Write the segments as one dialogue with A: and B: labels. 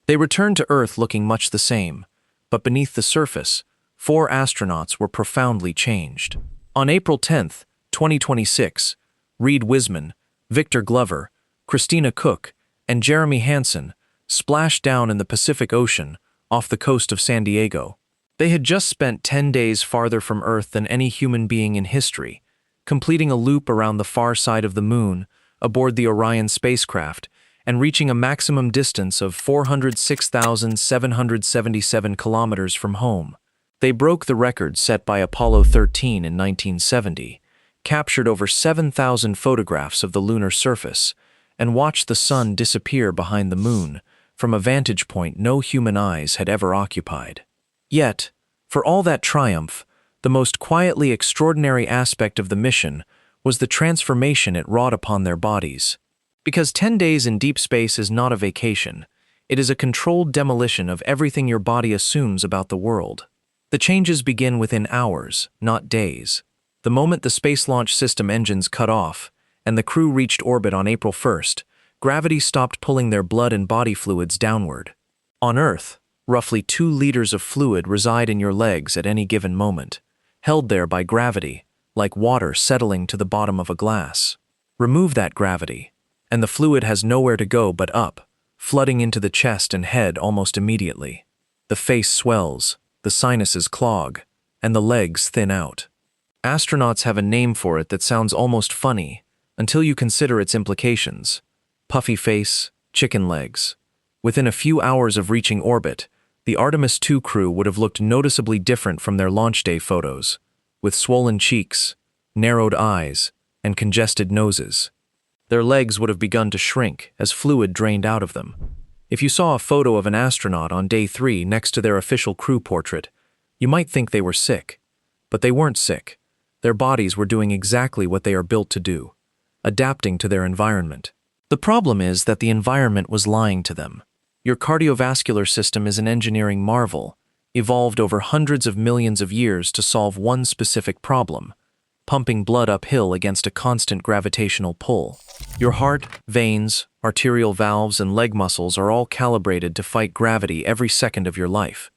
A: They returned to Earth looking much the same, but beneath the surface, 4 astronauts were profoundly changed. On April 10, 2026, Reid Wiseman, Victor Glover, Christina Koch, and Jeremy Hansen splashed down in the Pacific Ocean off the coast of San Diego. They had just spent 10 days farther from Earth than any human being in history, completing a loop around the far side of the Moon aboard the Orion spacecraft and reaching a maximum distance of 406,777 kilometers from home. They broke the record set by Apollo 13 in 1970, captured over 7,000 photographs of the lunar surface, and watched the sun disappear behind the Moon from a vantage point no human eyes had ever occupied. Yet, for all that triumph, the most quietly extraordinary aspect of the mission was the transformation it wrought upon their bodies. Because 10 days in deep space is not a vacation, it is a controlled demolition of everything your body assumes about the world. The changes begin within hours, not days. The moment the Space Launch System engines cut off, and the crew reached orbit on April 1st, gravity stopped pulling their blood and body fluids downward. On Earth, roughly 2 liters of fluid reside in your legs at any given moment, held there by gravity, like water settling to the bottom of a glass. Remove that gravity, and the fluid has nowhere to go but up, flooding into the chest and head almost immediately. The face swells, the sinuses clog, and the legs thin out. Astronauts have a name for it that sounds almost funny until you consider its implications. Puffy face, chicken legs. Within a few hours of reaching orbit, the Artemis II crew would have looked noticeably different from their launch day photos, with swollen cheeks, narrowed eyes, and congested noses. Their legs would have begun to shrink as fluid drained out of them. If you saw a photo of an astronaut on day 3 next to their official crew portrait, you might think they were sick. But they weren't sick. Their bodies were doing exactly what they are built to do, adapting to their environment. The problem is that the environment was lying to them. Your cardiovascular system is an engineering marvel, evolved over hundreds of millions of years to solve one specific problem: pumping blood uphill against a constant gravitational pull. Your heart, veins, arterial valves, and leg muscles are all calibrated to fight gravity every second of your life.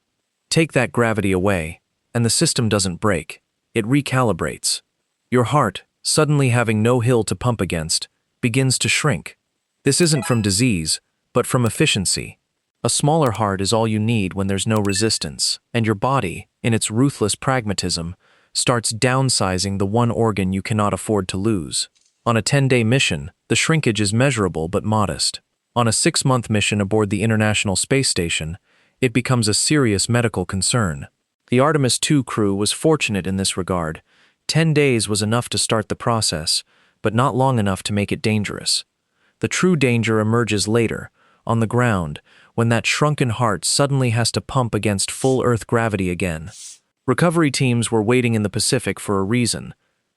A: Take that gravity away, and the system doesn't break. It recalibrates. Your heart, suddenly having no hill to pump against, begins to shrink. This isn't from disease, but from efficiency. A smaller heart is all you need when there's no resistance, and your body, in its ruthless pragmatism, starts downsizing the one organ you cannot afford to lose. On a 10-day mission, the shrinkage is measurable but modest. On a 6-month mission aboard the International Space Station, it becomes a serious medical concern. The Artemis II crew was fortunate in this regard. 10 days was enough to start the process, but not long enough to make it dangerous. The true danger emerges later, on the ground, when that shrunken heart suddenly has to pump against full Earth gravity again. Recovery teams were waiting in the Pacific for a reason.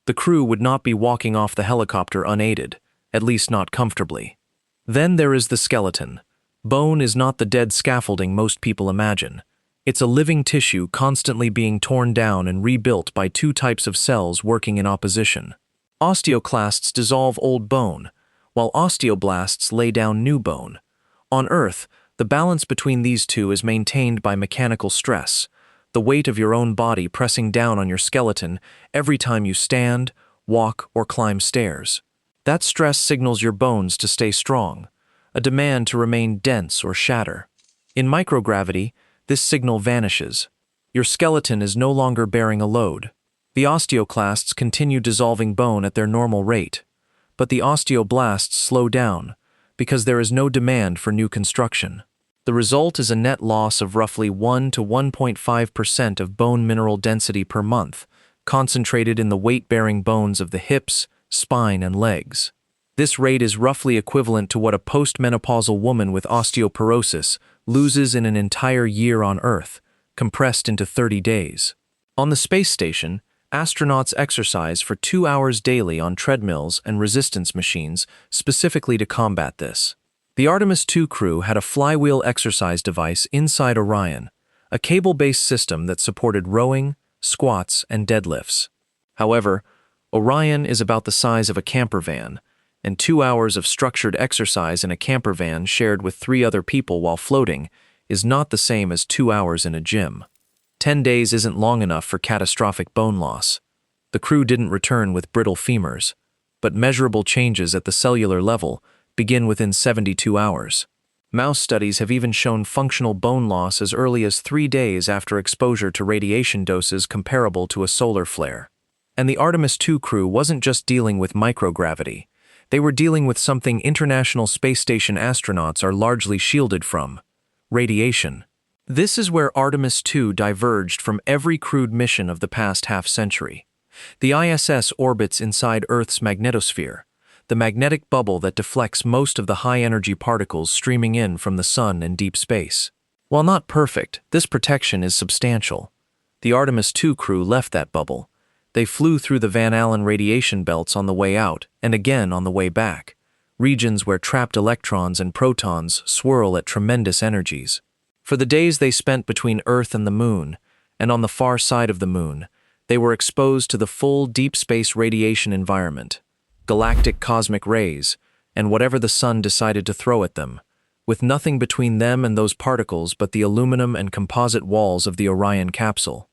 A: The crew would not be walking off the helicopter unaided, at least not comfortably. Then there is the skeleton. Bone is not the dead scaffolding most people imagine. It's a living tissue constantly being torn down and rebuilt by 2 types of cells working in opposition. Osteoclasts dissolve old bone, while osteoblasts lay down new bone. On Earth, the balance between these two is maintained by mechanical stress, the weight of your own body pressing down on your skeleton every time you stand, walk, or climb stairs. That stress signals your bones to stay strong, a demand to remain dense or shatter. In microgravity, this signal vanishes. Your skeleton is no longer bearing a load. The osteoclasts continue dissolving bone at their normal rate, but the osteoblasts slow down because there is no demand for new construction. The result is a net loss of roughly 1 to 1.5% of bone mineral density per month, concentrated in the weight-bearing bones of the hips, spine, and legs. This rate is roughly equivalent to what a postmenopausal woman with osteoporosis loses in an entire year on Earth, compressed into 30 days. On the space station, astronauts exercise for 2 hours daily on treadmills and resistance machines specifically to combat this. The Artemis II crew had a flywheel exercise device inside Orion, a cable-based system that supported rowing, squats, and deadlifts. However, Orion is about the size of a camper van, and 2 hours of structured exercise in a camper van shared with 3 other people while floating is not the same as 2 hours in a gym. 10 days isn't long enough for catastrophic bone loss. The crew didn't return with brittle femurs, but measurable changes at the cellular level begin within 72 hours. Mouse studies have even shown functional bone loss as early as 3 days after exposure to radiation doses comparable to a solar flare. And the Artemis II crew wasn't just dealing with microgravity. They were dealing with something International Space Station astronauts are largely shielded from: radiation. This is where Artemis II diverged from every crewed mission of the past half-century. The ISS orbits inside Earth's magnetosphere, the magnetic bubble that deflects most of the high-energy particles streaming in from the Sun and deep space. While not perfect, this protection is substantial. The Artemis II crew left that bubble. They flew through the Van Allen radiation belts on the way out and again on the way back, regions where trapped electrons and protons swirl at tremendous energies. For the days they spent between Earth and the Moon, and on the far side of the Moon, they were exposed to the full deep space radiation environment, galactic cosmic rays, and whatever the Sun decided to throw at them, with nothing between them and those particles but the aluminum and composite walls of the Orion capsule.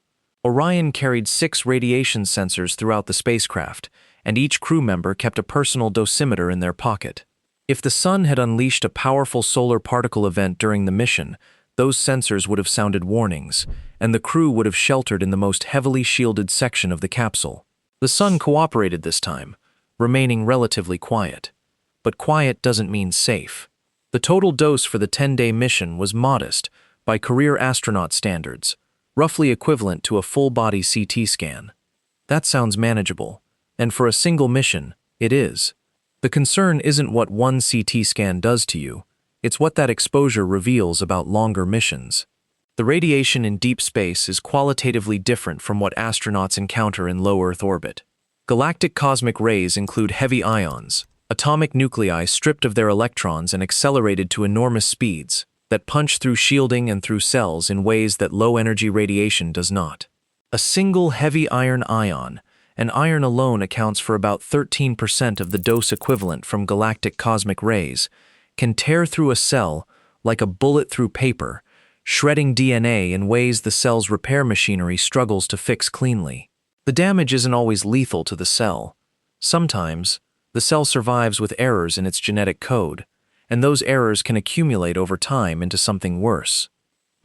A: Orion carried 6 radiation sensors throughout the spacecraft, and each crew member kept a personal dosimeter in their pocket. If the Sun had unleashed a powerful solar particle event during the mission, those sensors would have sounded warnings, and the crew would have sheltered in the most heavily shielded section of the capsule. The Sun cooperated this time, remaining relatively quiet. But quiet doesn't mean safe. The total dose for the 10-day mission was modest by career astronaut standards, roughly equivalent to a full-body CT scan. That sounds manageable, and for a single mission, it is. The concern isn't what one CT scan does to you, it's what that exposure reveals about longer missions. The radiation in deep space is qualitatively different from what astronauts encounter in low Earth orbit. Galactic cosmic rays include heavy ions, atomic nuclei stripped of their electrons and accelerated to enormous speeds, that punch through shielding and through cells in ways that low-energy radiation does not. A single heavy iron ion, and iron alone accounts for about 13% of the dose equivalent from galactic cosmic rays, can tear through a cell like a bullet through paper, shredding DNA in ways the cell's repair machinery struggles to fix cleanly. The damage isn't always lethal to the cell. Sometimes, the cell survives with errors in its genetic code, and those errors can accumulate over time into something worse.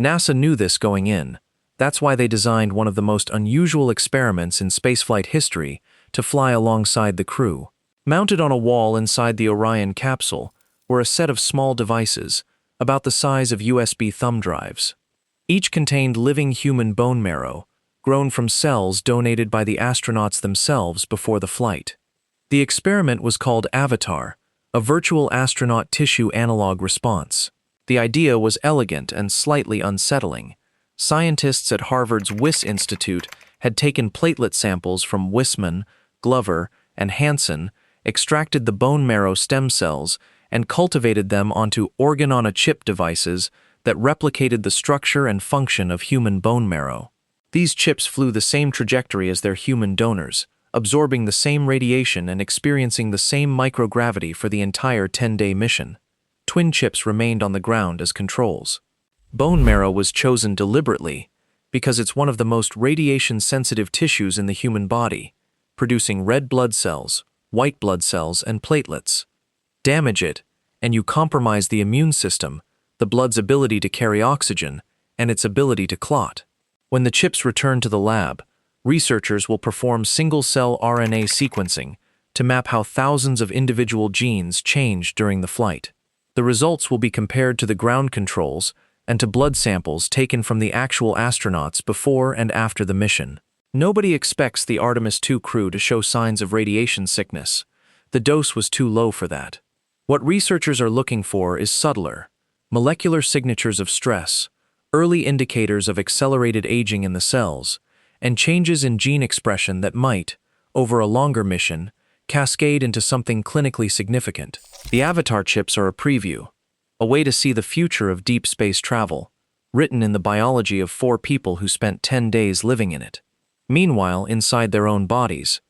A: NASA knew this going in. That's why they designed one of the most unusual experiments in spaceflight history to fly alongside the crew. Mounted on a wall inside the Orion capsule were a set of small devices, about the size of USB thumb drives. Each contained living human bone marrow, grown from cells donated by the astronauts themselves before the flight. The experiment was called Avatar, a virtual astronaut tissue analog response. The idea was elegant and slightly unsettling. Scientists at Harvard's Wyss Institute had taken platelet samples from Wiseman, Glover, and Hansen, extracted the bone marrow stem cells, and cultivated them onto organ-on-a-chip devices that replicated the structure and function of human bone marrow. These chips flew the same trajectory as their human donors, absorbing the same radiation and experiencing the same microgravity for the entire 10-day mission. Twin chips remained on the ground as controls. Bone marrow was chosen deliberately because it's one of the most radiation-sensitive tissues in the human body, producing red blood cells, white blood cells, and platelets. Damage it, and you compromise the immune system, the blood's ability to carry oxygen, and its ability to clot. When the chips return to the lab, researchers will perform single-cell RNA sequencing to map how thousands of individual genes changed during the flight. The results will be compared to the ground controls and to blood samples taken from the actual astronauts before and after the mission. Nobody expects the Artemis II crew to show signs of radiation sickness. The dose was too low for that. What researchers are looking for is subtler, molecular signatures of stress, early indicators of accelerated aging in the cells, and changes in gene expression that might, over a longer mission, cascade into something clinically significant. The Avatar chips are a preview, a way to see the future of deep space travel, written in the biology of 4 people who spent 10 days living in it. Meanwhile, inside their own bodies,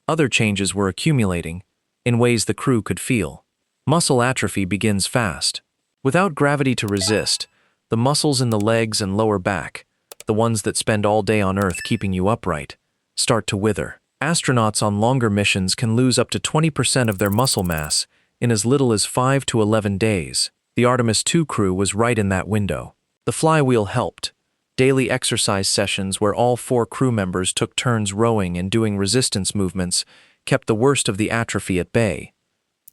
A: other changes were accumulating, in ways the crew could feel. Muscle atrophy begins fast. Without gravity to resist, the muscles in the legs and lower back, the ones that spend all day on Earth keeping you upright, start to wither. Astronauts on longer missions can lose up to 20% of their muscle mass in as little as 5 to 11 days. The Artemis II crew was right in that window. The flywheel helped. Daily exercise sessions where all 4 crew members took turns rowing and doing resistance movements kept the worst of the atrophy at bay.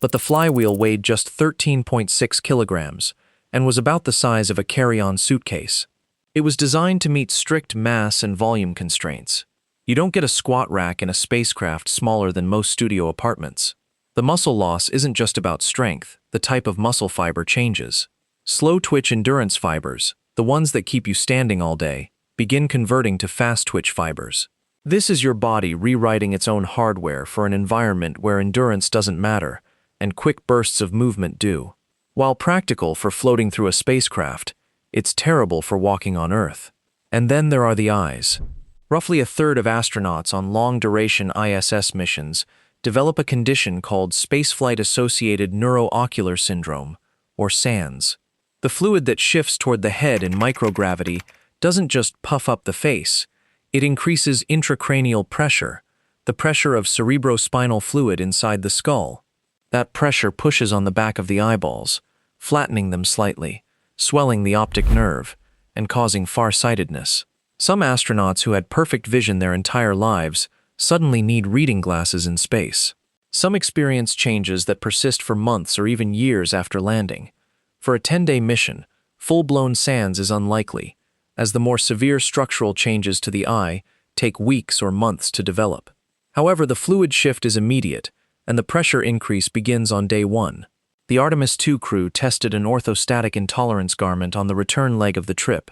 A: But the flywheel weighed just 13.6 kilograms and was about the size of a carry-on suitcase. It was designed to meet strict mass and volume constraints. You don't get a squat rack in a spacecraft smaller than most studio apartments. The muscle loss isn't just about strength, the type of muscle fiber changes. Slow-twitch endurance fibers, the ones that keep you standing all day, begin converting to fast-twitch fibers. This is your body rewriting its own hardware for an environment where endurance doesn't matter, and quick bursts of movement do. While practical for floating through a spacecraft, it's terrible for walking on Earth. And then there are the eyes. Roughly a third of astronauts on long-duration ISS missions develop a condition called spaceflight-associated neuroocular syndrome, or SANS. The fluid that shifts toward the head in microgravity doesn't just puff up the face, it increases intracranial pressure, the pressure of cerebrospinal fluid inside the skull. That pressure pushes on the back of the eyeballs, flattening them slightly, swelling the optic nerve, and causing farsightedness. Some astronauts who had perfect vision their entire lives suddenly need reading glasses in space. Some experience changes that persist for months or even years after landing. For a 10-day mission, full-blown SANS is unlikely, as the more severe structural changes to the eye take weeks or months to develop. However, the fluid shift is immediate, and the pressure increase begins on day 1. The Artemis II crew tested an orthostatic intolerance garment on the return leg of the trip,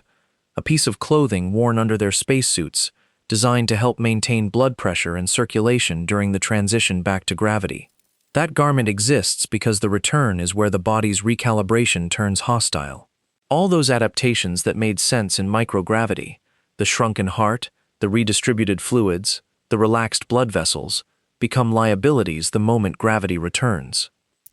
A: a piece of clothing worn under their spacesuits, designed to help maintain blood pressure and circulation during the transition back to gravity. That garment exists because the return is where the body's recalibration turns hostile. All those adaptations that made sense in microgravity, the shrunken heart, the redistributed fluids, the relaxed blood vessels, become liabilities the moment gravity returns.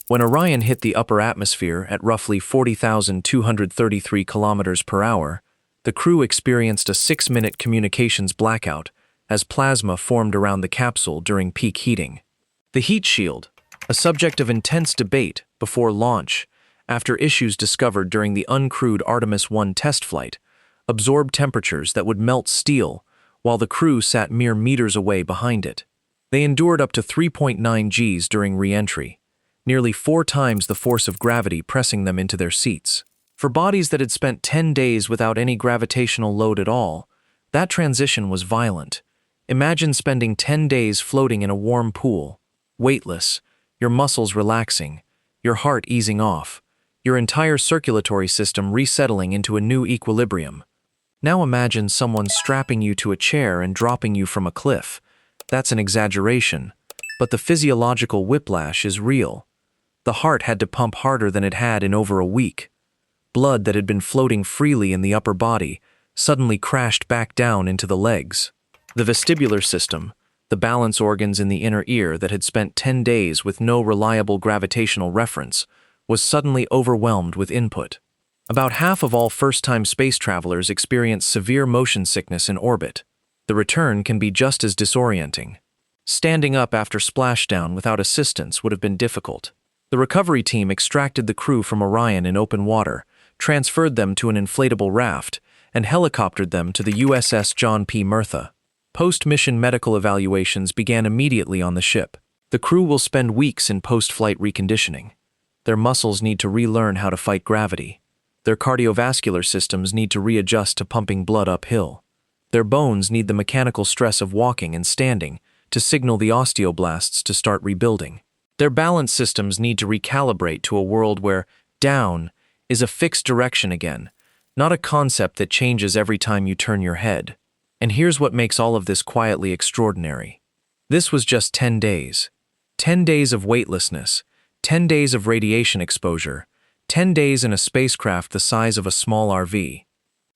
A: When Orion hit the upper atmosphere at roughly 40,233 kilometers per hour, the crew experienced a 6-minute communications blackout as plasma formed around the capsule during peak heating. The heat shield, a subject of intense debate before launch after issues discovered during the uncrewed Artemis I test flight, absorbed temperatures that would melt steel while the crew sat mere meters away behind it. They endured up to 3.9 Gs during re-entry, nearly 4 times the force of gravity pressing them into their seats. For bodies that had spent 10 days without any gravitational load at all, that transition was violent. Imagine spending 10 days floating in a warm pool, weightless, your muscles relaxing, your heart easing off, your entire circulatory system resettling into a new equilibrium. Now imagine someone strapping you to a chair and dropping you from a cliff. That's an exaggeration, but the physiological whiplash is real. The heart had to pump harder than it had in over a week. Blood that had been floating freely in the upper body suddenly crashed back down into the legs. The vestibular system, the balance organs in the inner ear that had spent 10 days with no reliable gravitational reference, was suddenly overwhelmed with input. About half of all first-time space travelers experience severe motion sickness in orbit. The return can be just as disorienting. Standing up after splashdown without assistance would have been difficult. The recovery team extracted the crew from Orion in open water, transferred them to an inflatable raft, and helicoptered them to the USS John P. Murtha. Post-mission medical evaluations began immediately on the ship. The crew will spend weeks in post-flight reconditioning. Their muscles need to relearn how to fight gravity. Their cardiovascular systems need to readjust to pumping blood uphill. Their bones need the mechanical stress of walking and standing to signal the osteoblasts to start rebuilding. Their balance systems need to recalibrate to a world where down is a fixed direction again, not a concept that changes every time you turn your head. And here's what makes all of this quietly extraordinary. This was just 10 days. 10 days of weightlessness, 10 days of radiation exposure, 10 days in a spacecraft the size of a small RV.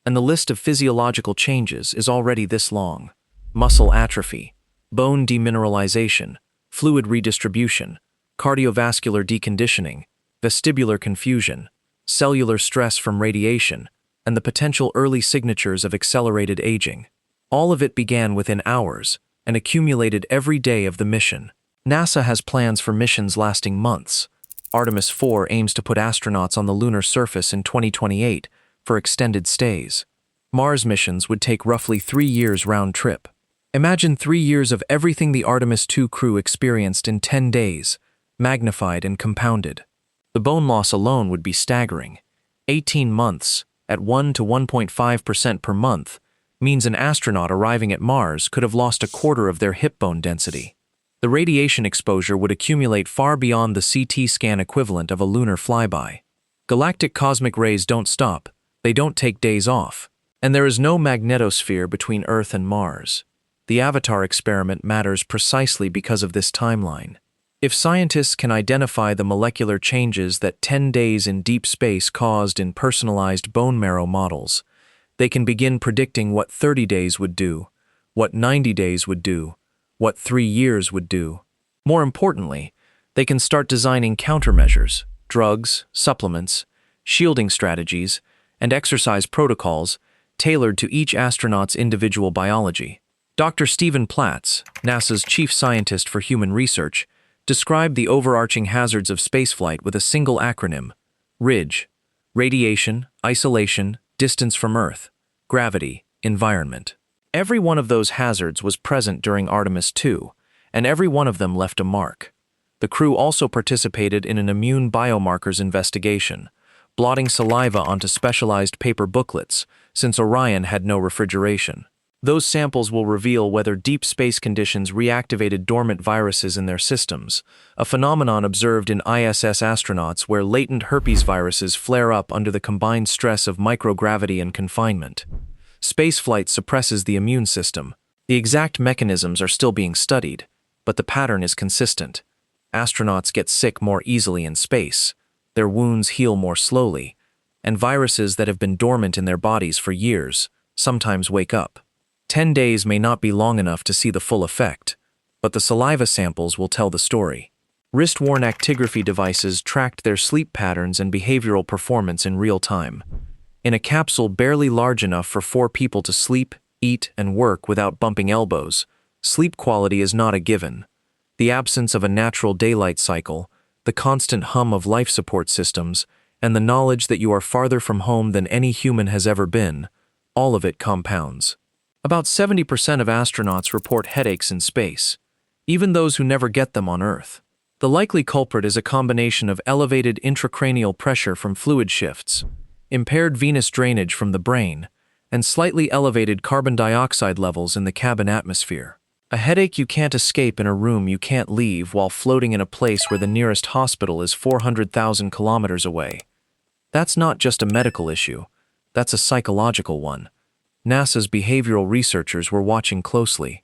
A: And the list of physiological changes is already this long. Muscle atrophy, bone demineralization, fluid redistribution, cardiovascular deconditioning, vestibular confusion, cellular stress from radiation, and the potential early signatures of accelerated aging. All of it began within hours and accumulated every day of the mission. NASA has plans for missions lasting months. Artemis IV aims to put astronauts on the lunar surface in 2028 for extended stays. Mars missions would take roughly 3 years round trip. Imagine 3 years of everything the Artemis II crew experienced in 10 days, magnified and compounded. The bone loss alone would be staggering. 18 months, at 1 to 1.5% per month, means an astronaut arriving at Mars could have lost a quarter of their hip bone density. The radiation exposure would accumulate far beyond the CT scan equivalent of a lunar flyby. Galactic cosmic rays don't stop, they don't take days off, and there is no magnetosphere between Earth and Mars. The Avatar experiment matters precisely because of this timeline. If scientists can identify the molecular changes that 10 days in deep space caused in personalized bone marrow models, they can begin predicting what 30 days would do, what 90 days would do, what 3 years would do. More importantly, they can start designing countermeasures, drugs, supplements, shielding strategies, and exercise protocols tailored to each astronaut's individual biology. Dr. Stephen Platz, NASA's chief scientist for human research, described the overarching hazards of spaceflight with a single acronym: RIDGE, radiation, isolation, distance from Earth, gravity, environment. Every one of those hazards was present during Artemis II, and every one of them left a mark. The crew also participated in an immune biomarkers investigation, blotting saliva onto specialized paper booklets, since Orion had no refrigeration. Those samples will reveal whether deep space conditions reactivated dormant viruses in their systems, a phenomenon observed in ISS astronauts where latent herpes viruses flare up under the combined stress of microgravity and confinement. Spaceflight suppresses the immune system. The exact mechanisms are still being studied, but the pattern is consistent. Astronauts get sick more easily in space, their wounds heal more slowly, and viruses that have been dormant in their bodies for years sometimes wake up. 10 days may not be long enough to see the full effect, but the saliva samples will tell the story. Wrist-worn actigraphy devices tracked their sleep patterns and behavioral performance in real time. In a capsule barely large enough for 4 people to sleep, eat, and work without bumping elbows, sleep quality is not a given. The absence of a natural daylight cycle, the constant hum of life support systems, and the knowledge that you are farther from home than any human has ever been, all of it compounds. About 70% of astronauts report headaches in space, even those who never get them on Earth. The likely culprit is a combination of elevated intracranial pressure from fluid shifts, impaired venous drainage from the brain, and slightly elevated carbon dioxide levels in the cabin atmosphere. A headache you can't escape in a room you can't leave while floating in a place where the nearest hospital is 400,000 kilometers away. That's not just a medical issue, that's a psychological one. NASA's behavioral researchers were watching closely.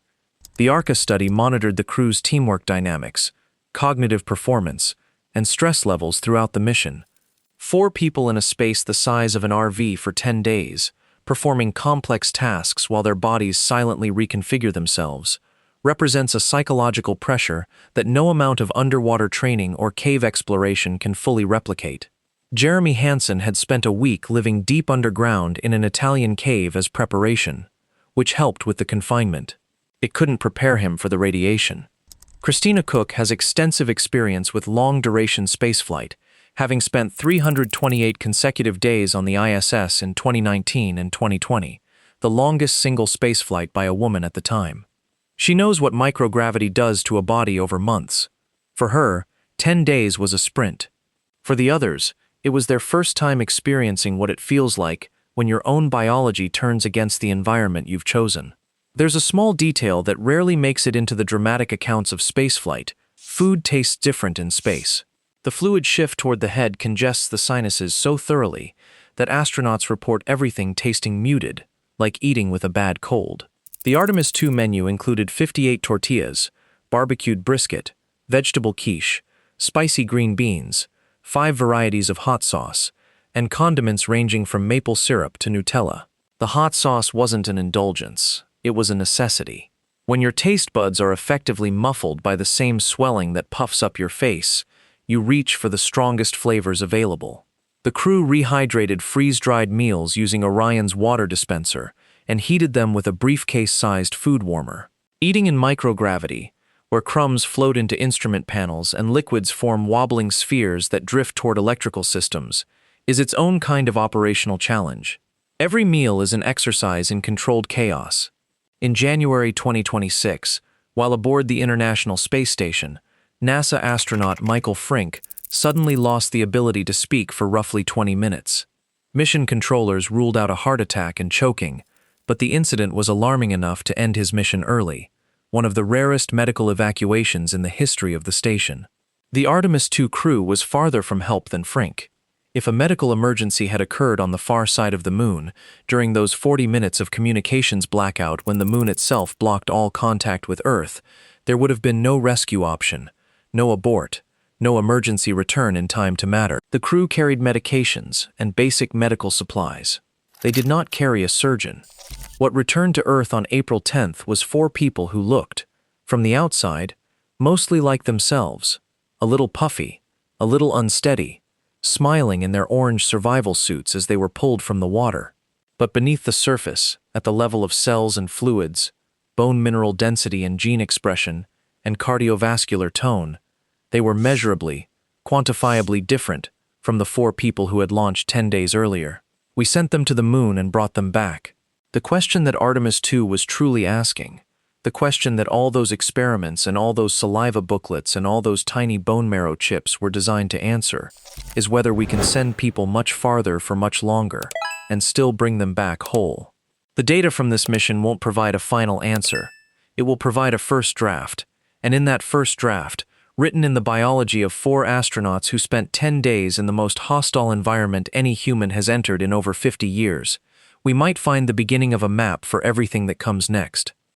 A: The ARCA study monitored the crew's teamwork dynamics, cognitive performance, and stress levels throughout the mission. 4 people in a space the size of an RV for 10 days, performing complex tasks while their bodies silently reconfigure themselves, represents a psychological pressure that no amount of underwater training or cave exploration can fully replicate. Jeremy Hansen had spent a week living deep underground in an Italian cave as preparation, which helped with the confinement. It couldn't prepare him for the radiation. Christina Koch has extensive experience with long-duration spaceflight, having spent 328 consecutive days on the ISS in 2019 and 2020, the longest single spaceflight by a woman at the time. She knows what microgravity does to a body over months. For her, 10 days was a sprint. For the others, it was their first time experiencing what it feels like when your own biology turns against the environment you've chosen. There's a small detail that rarely makes it into the dramatic accounts of spaceflight. Food tastes different in space. The fluid shift toward the head congests the sinuses so thoroughly that astronauts report everything tasting muted, like eating with a bad cold. The Artemis II menu included 58 tortillas, barbecued brisket, vegetable quiche, spicy green beans, 5 varieties of hot sauce, and condiments ranging from maple syrup to Nutella. The hot sauce wasn't an indulgence, it was a necessity. When your taste buds are effectively muffled by the same swelling that puffs up your face, you reach for the strongest flavors available. The crew rehydrated freeze-dried meals using Orion's water dispenser and heated them with a briefcase-sized food warmer. Eating in microgravity, where crumbs float into instrument panels and liquids form wobbling spheres that drift toward electrical systems, is its own kind of operational challenge. Every meal is an exercise in controlled chaos. In January 2026, while aboard the International Space Station, NASA astronaut Michael Frink suddenly lost the ability to speak for roughly 20 minutes. Mission controllers ruled out a heart attack and choking, but the incident was alarming enough to end his mission early, one of the rarest medical evacuations in the history of the station. The Artemis II crew was farther from help than Frink. If a medical emergency had occurred on the far side of the moon, during those 40 minutes of communications blackout when the moon itself blocked all contact with Earth, there would have been no rescue option, no abort, no emergency return in time to matter. The crew carried medications and basic medical supplies. They did not carry a surgeon. What returned to Earth on April 10th was 4 people who looked, from the outside, mostly like themselves, a little puffy, a little unsteady, smiling in their orange survival suits as they were pulled from the water. But beneath the surface, at the level of cells and fluids, bone mineral density and gene expression, and cardiovascular tone, they were measurably, quantifiably different from the 4 people who had launched 10 days earlier. We sent them to the moon and brought them back. The question that Artemis II was truly asking, the question that all those experiments and all those saliva booklets and all those tiny bone marrow chips were designed to answer, is whether we can send people much farther for much longer and still bring them back whole. The data from this mission won't provide a final answer. It will provide a first draft, and in that first draft, written in the biology of 4 astronauts who spent 10 days in the most hostile environment any human has entered in over 50 years, we might find the beginning of a map for everything that comes next.